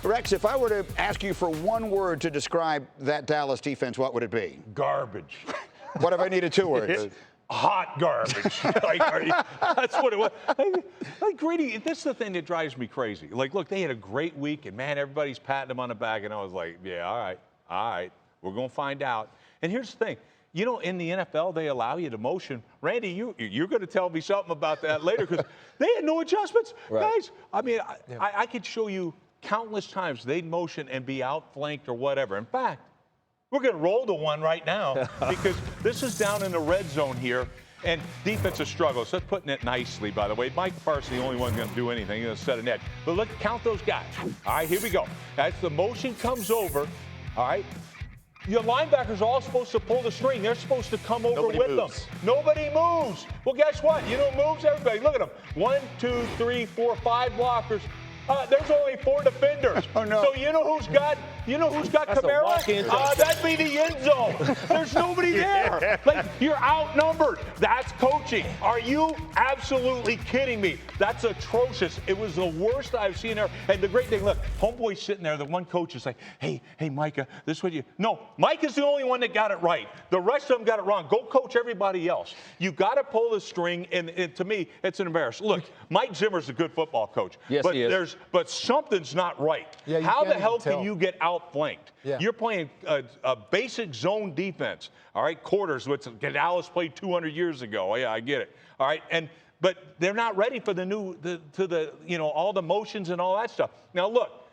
Rex, if I were to ask you for one word to describe that Dallas defense, what would it be? Garbage. What if I needed 2 words? Hot garbage. That's what it was. Like, Greedy, this is the thing that drives me crazy. Like, look, they had a great week, and, man, everybody's patting them on the back, and I was like, yeah, all right, we're going to find out. And here's the thing. You know, in the NFL, they allow you to motion. Randy, you're going to tell me something about that later because they had no adjustments. Right. Guys, I mean, I could show you countless times they'd motion and be outflanked or whatever. In fact, we're going to roll to one right now because this is down in the red zone here, and defensive struggles. So that's putting it nicely, by the way. Mike Parsons, the only one going to do anything. He's going to set an edge. But look, count those guys. All right, here we go. As the motion comes over, all right, your linebackers are all supposed to pull the string. They're supposed to come over with them. Nobody moves. Well, guess what? You know who moves? Everybody. Look at them. 1, 2, 3, 4, 5 blockers. There's only 4 defenders. Oh, no. So you know who's got Kamara? That'd be the end zone. There's nobody there. Like, you're outnumbered. That's coaching. Are you absolutely kidding me? That's atrocious. It was the worst I've seen there. And the great thing, look, homeboy's sitting there. The one coach is like, hey, Micah, this is what you. No, Micah's the only one that got it right. The rest of them got it wrong. Go coach everybody else. You got to pull the string, and to me, it's an embarrassment. Look, Mike Zimmer's a good football coach. Yes, he is. But something's not right. Yeah, how the hell can you get outflanked? Yeah. You're playing a basic zone defense, all right, quarters, which Dallas played 200 years ago. Yeah, I get it. All right, but they're not ready for all the motions and all that stuff. Now, look,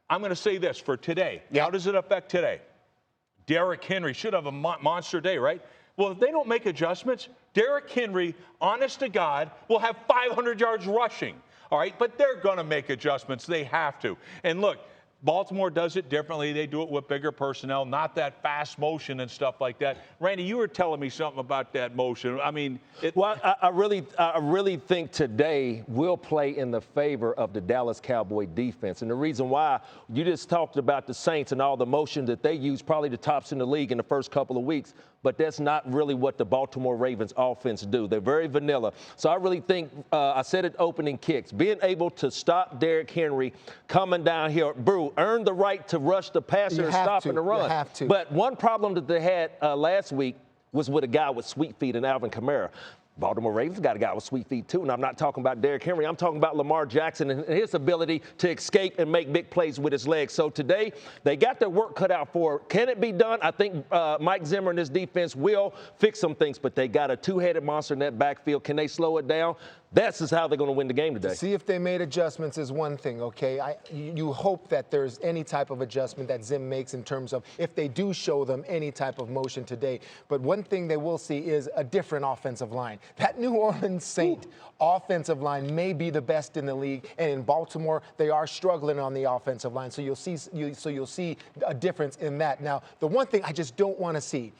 I'm going to say this for today. Yeah. How does it affect today? Derrick Henry should have a monster day, right? Well, if they don't make adjustments, Derrick Henry, honest to God, will have 500 yards rushing. All right, but they're going to make adjustments. They have to. And look, Baltimore does it differently. They do it with bigger personnel, not that fast motion and stuff like that. Randy, you were telling me something about that motion. I mean, I really think today will play in the favor of the Dallas Cowboy defense. And the reason why, you just talked about the Saints and all the motion that they use, probably the tops in the league in the first couple of weeks. But that's not really what the Baltimore Ravens offense do. They're very vanilla. So I really think, I said it opening kicks, being able to stop Derrick Henry coming down here, Brew, earn the right to rush the passer and stop the run. You have to. But one problem that they had last week was with a guy with sweet feet and Alvin Kamara. Baltimore Ravens got a guy with sweet feet, too. And I'm not talking about Derrick Henry. I'm talking about Lamar Jackson and his ability to escape and make big plays with his legs. So today, they got their work cut out for it. Can it be done? I think Mike Zimmer and his defense will fix some things, but they got a two-headed monster in that backfield. Can they slow it down? That's just how they're going to win the game today. To see if they made adjustments is one thing, okay? You hope that there's any type of adjustment that Zim makes in terms of if they do show them any type of motion today. But one thing they will see is a different offensive line. That New Orleans Saint offensive line may be the best in the league, and in Baltimore they are struggling on the offensive line. So you'll see a difference in that. Now, the one thing I just don't want to see.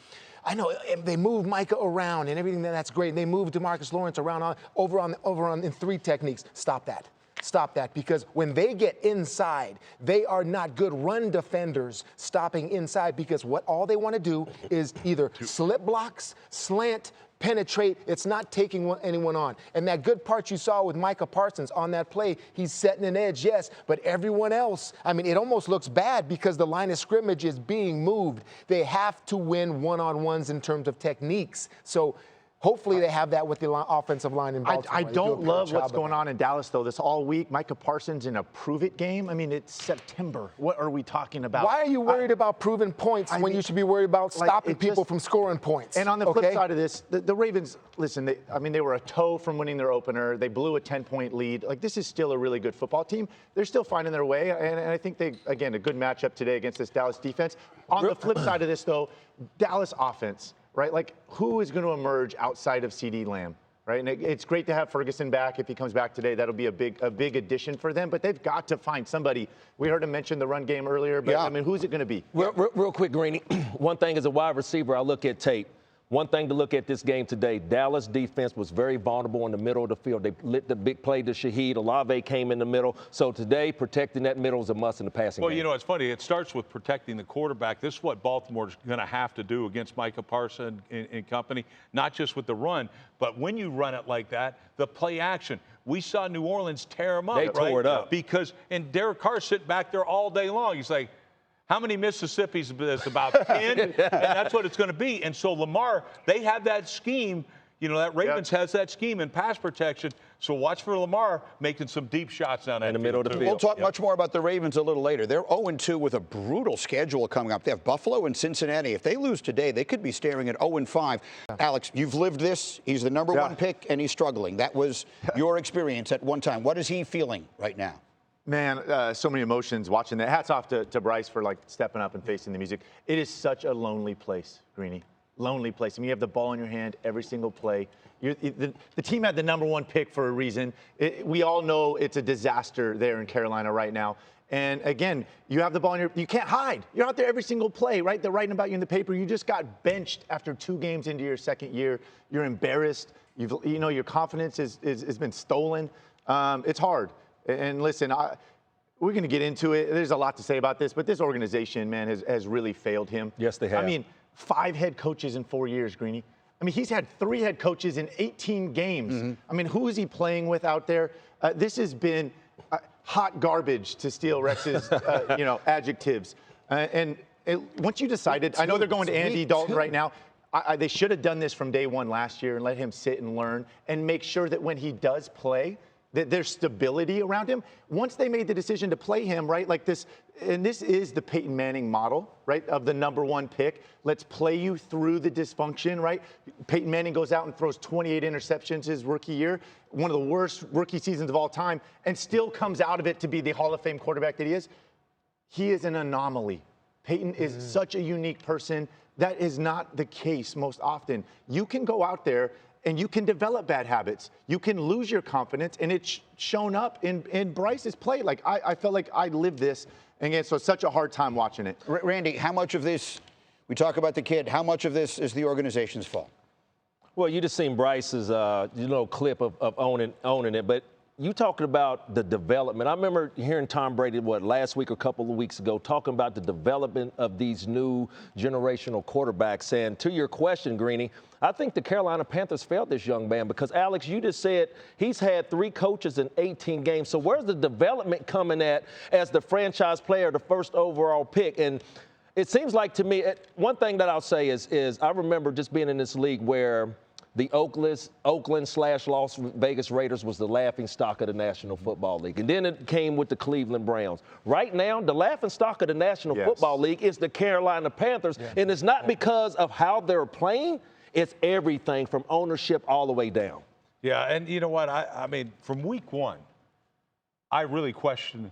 I know they move Micah around and everything, that's great. They move DeMarcus Lawrence around over on in 3 techniques. Stop that. Stop that, because when they get inside, they are not good run defenders stopping inside, because all they want to do is either slip blocks, slant, penetrate. It's not taking anyone on. And that good part you saw with Micah Parsons on that play, he's setting an edge, yes, but everyone else, I mean, it almost looks bad because the line of scrimmage is being moved. They have to win one-on-ones in terms of techniques. So hopefully they have that with the offensive line in Baltimore. I don't love what's going on in Dallas, though, this all week. Micah Parsons in a prove-it game. I mean, it's September. What are we talking about? Why are you worried about proving points when you should be worried about stopping people from scoring points? And on the flip side of this, the Ravens, listen, they were a toe from winning their opener. They blew a 10-point lead. Like, this is still a really good football team. They're still finding their way, and I think again, a good matchup today against this Dallas defense. On the flip side of this, though, Dallas offense. Right? Like, who is going to emerge outside of CeeDee Lamb? Right? And it's great to have Ferguson back. If he comes back today, that'll be a big addition for them. But they've got to find somebody. We heard him mention the run game earlier, but I mean, who's it going to be? Real quick, Greeny. One thing as a wide receiver, I look at tape. One thing to look at this game today, Dallas defense was very vulnerable in the middle of the field. They lit the big play to Shaheed. Olave came in the middle. So today, protecting that middle is a must in the passing game. Well, you know, it's funny. It starts with protecting the quarterback. This is what Baltimore's going to have to do against Micah Parsons and company, not just with the run, but when you run it like that, the play action. We saw New Orleans tear them up. They tore it up. Because, and Derek Carr sitting back there all day long. He's like, how many Mississippis is this? About 10? And that's what it's going to be. And so Lamar, they have that scheme. You know, that Ravens has that scheme in pass protection. So watch for Lamar making some deep shots down in the middle of the field. We'll talk much more about the Ravens a little later. They're 0-2 with a brutal schedule coming up. They have Buffalo and Cincinnati. If they lose today, they could be staring at 0-5. Alex, you've lived this. He's the number one pick, and he's struggling. That was your experience at one time. What is he feeling right now? Man, so many emotions watching that. Hats off to Bryce for like stepping up and facing the music. It is such a lonely place, Greeny. Lonely place. I mean, you have the ball in your hand every single play. The team had the number one pick for a reason. We all know it's a disaster there in Carolina right now. And again, you have the ball in your, you can't hide. You're out there every single play, right? They're writing about you in the paper. You just got benched after 2 games into your second year. You're embarrassed. You know, your confidence has been stolen. It's hard. And listen, we're going to get into it. There's a lot to say about this, but this organization, man, has really failed him. Yes, they have. I mean, 5 head coaches in 4 years, Greeny. I mean, he's had 3 head coaches in 18 games. I mean, who is he playing with out there? This has been hot garbage, to steal Rex's, adjectives. Once you decided, I know they're going to Andy Dalton right now. They should have done this from day one last year and let him sit and learn and make sure that when he does play, that there's stability around him. Once they made the decision to play him, right, like this, and this is the Peyton Manning model, right, of the number one pick. Let's play you through the dysfunction, right? Peyton Manning goes out and throws 28 interceptions his rookie year, one of the worst rookie seasons of all time, and still comes out of it to be the Hall of Fame quarterback that he is. He is an anomaly. Peyton is such a unique person. That is not the case most often. You can go out there and you can develop bad habits. You can lose your confidence, and it's shown up in Bryce's play. Like, I felt like I lived this, and again, so it's such a hard time watching it. Randy, how much of this, we talk about the kid, how much of this is the organization's fault? Well, you just seen Bryce's, clip of owning it, but you talking about the development. I remember hearing Tom Brady, last week or a couple of weeks ago, talking about the development of these new generational quarterbacks. And to your question, Greeny, I think the Carolina Panthers failed this young man because, Alex, you just said he's had 3 coaches in 18 games. So where's the development coming at as the franchise player, the first overall pick? And it seems like to me, one thing that I'll say is I remember just being in this league where the Oakland/Las Vegas Raiders was the laughingstock of the National Football League. And then it came with the Cleveland Browns. Right now, the laughingstock of the National Football League is the Carolina Panthers. Yeah. And it's not because of how they're playing. It's everything from ownership all the way down. Yeah, and you know what? I mean, from week 1, I really questioned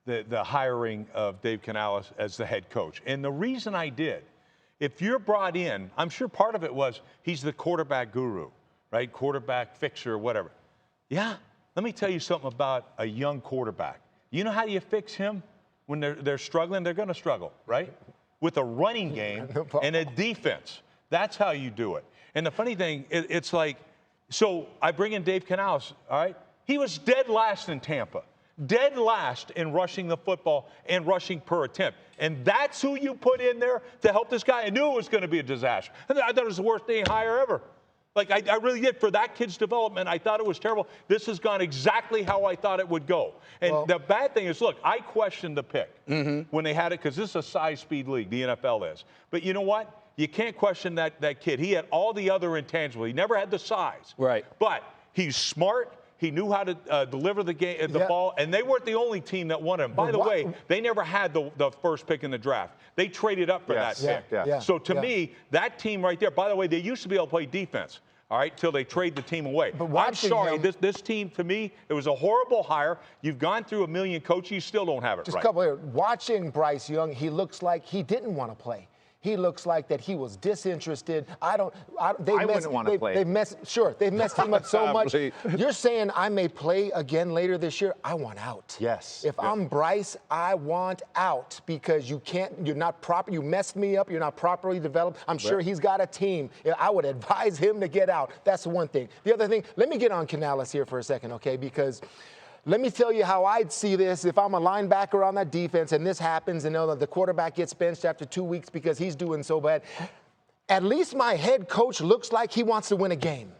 the hiring of Dave Canales as the head coach. And the reason I did, if you're brought in, I'm sure part of it was he's the quarterback guru, right? Quarterback fixer, whatever. Yeah, let me tell you something about a young quarterback. You know how you fix him when they're struggling? They're going to struggle, right? With a running game and a defense. That's how you do it. And the funny thing, it's like, so I bring in Dave Canales, all right? He was dead last in Tampa. Dead last in rushing the football and rushing per attempt. And that's who you put in there to help this guy. I knew it was going to be a disaster. I thought it was the worst day hire ever. Like, I really did. For that kid's development, I thought it was terrible. This has gone exactly how I thought it would go. And the bad thing is, look, I questioned the pick when they had it because this is a size-speed league, the NFL is. But you know what? You can't question that kid. He had all the other intangibles. He never had the size. Right. But he's smart. He knew how to deliver the ball, and they weren't the only team that won him. By the way, they never had the first pick in the draft. They traded up for that pick. Yeah. So to me, that team right there, by the way, they used to be able to play defense, all right, till they trade the team away. But I'm sorry, this team, to me, it was a horrible hire. You've gone through a million coaches, you still don't have it Just right. a couple here. Watching Bryce Young, he looks like he didn't want to play. he looks like that he was disinterested. I wouldn't want to play. They've messed him up so much. You're saying I may play again later this year? I want out. Yes. If I'm Bryce, I want out because you're not proper. You messed me up. You're not properly developed. I'm sure he's got a team. I would advise him to get out. That's the one thing. The other thing, let me get on Canales here for a second, okay? Because let me tell you how I'd see this if I'm a linebacker on that defense and this happens and the quarterback gets benched after 2 weeks because he's doing so bad. At least my head coach looks like he wants to win a game.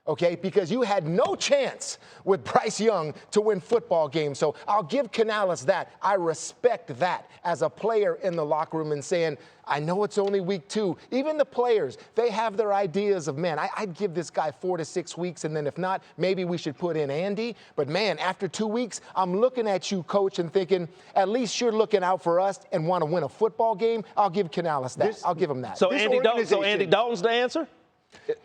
Okay, because you had no chance with Bryce Young to win football games. So I'll give Canales that. I respect that as a player in the locker room and saying, I know it's only week 2. Even the players, they have their ideas of, man, I'd give this guy 4 to 6 weeks, and then if not, maybe we should put in Andy. But, man, after 2 weeks, I'm looking at you, coach, and thinking, at least you're looking out for us and want to win a football game. I'll give Canales that. I'll give him that. So Andy Dalton's the answer?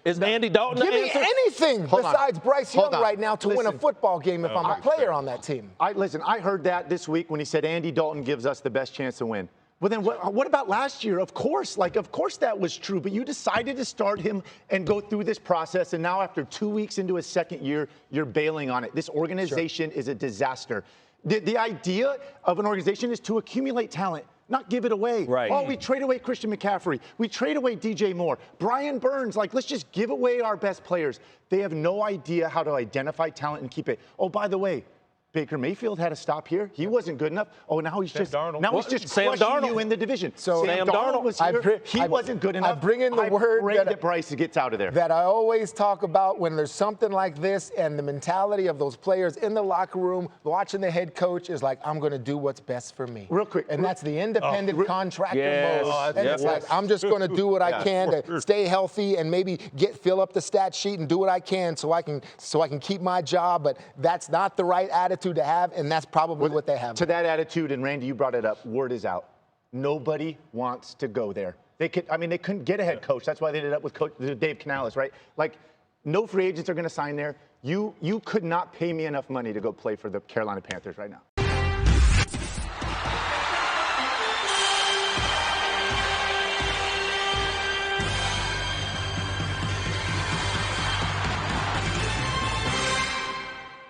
Is Andy Dalton the answer? Give me anything besides Bryce Young right now to win a football game if I'm a player on that team. I heard that this week when he said Andy Dalton gives us the best chance to win. Well, then what about last year? Of course that was true, but you decided to start him and go through this process, and now after 2 weeks into his second year, you're bailing on it. This organization is a disaster. The idea of an organization is to accumulate talent, not give it away. Right. Oh, we trade away Christian McCaffrey. We trade away DJ Moore. Brian Burns, let's just give away our best players. They have no idea how to identify talent and keep it. Oh, by the way, Baker Mayfield had to stop here. He wasn't good enough. Oh, now he's just crushing you in the division. So Sam Darnold was here. He wasn't good enough. I bring in the word that Bryce gets out of there. That I always talk about when there's something like this and the mentality of those players in the locker room watching the head coach is like, I'm going to do what's best for me. Real quick. And that's the independent contractor yes. mode. And it's like, I'm just going to do what I can to stay healthy and maybe fill up the stat sheet and do what I can so I can keep my job. But that's not the right attitude to have, and that's probably what they have. To that attitude, and Randy, you brought it up, word is out. Nobody wants to go there. They couldn't get a head coach. That's why they ended up with Dave Canales, right? No free agents are going to sign there. You could not pay me enough money to go play for the Carolina Panthers right now.